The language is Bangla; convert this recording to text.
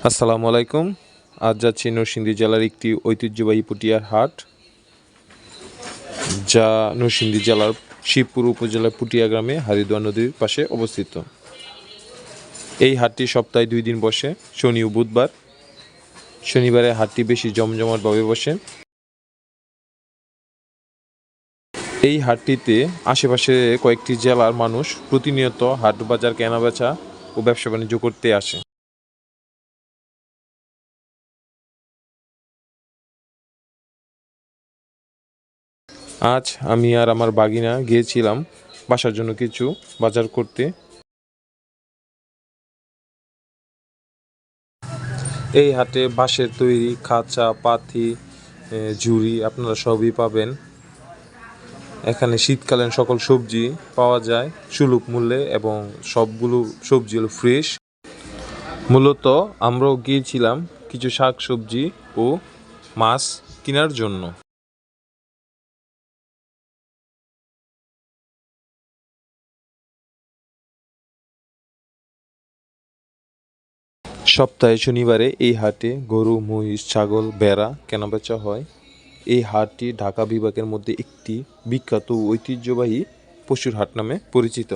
আসসালামু আলাইকুম। আজ যাচ্ছি নরসিংদী জেলার একটি ঐতিহ্যবাহী পুটিয়ার হাট, যা নরসিংদী জেলার শিবপুর উপজেলার পুটিয়া গ্রামে হারিদুয়ার নদীর পাশে অবস্থিত। এই হাটটি সপ্তাহে 2 দিন বসে, শনি ও বুধবার। শনিবারে হাটটি বেশি জমজমাটভাবে বসে। এই হাটটিতে আশেপাশে কয়েকটি জেলার মানুষ প্রতিনিয়ত হাট বাজার কেনাবেচা ও ব্যবসা বাণিজ্য করতে আসে। আজ আমি আর আমার বাগিনা গিয়েছিলাম বাসার জন্য কিছু বাজার করতে। এই হাটে বাঁশের তৈরি খাঁচা, পাথি, ঝুড়ি আপনারা সবই পাবেন। এখানে শীতকালীন সকল সবজি পাওয়া যায় সুলভ মূল্যে, এবং সবগুলো সবজি হলো ফ্রেশ। মূলত আমরাও গিয়েছিলাম কিছু শাক সবজি ও মাছ কেনার জন্য। সপ্তাহে শনিবারে এই হাটে গরু, মহিষ, ছাগল, ভেড়া কেনাবেচা হয়। এই হাটটি ঢাকা বিভাগের মধ্যে একটি বিখ্যাত ঐতিহ্যবাহী পশুর হাট নামে পরিচিত।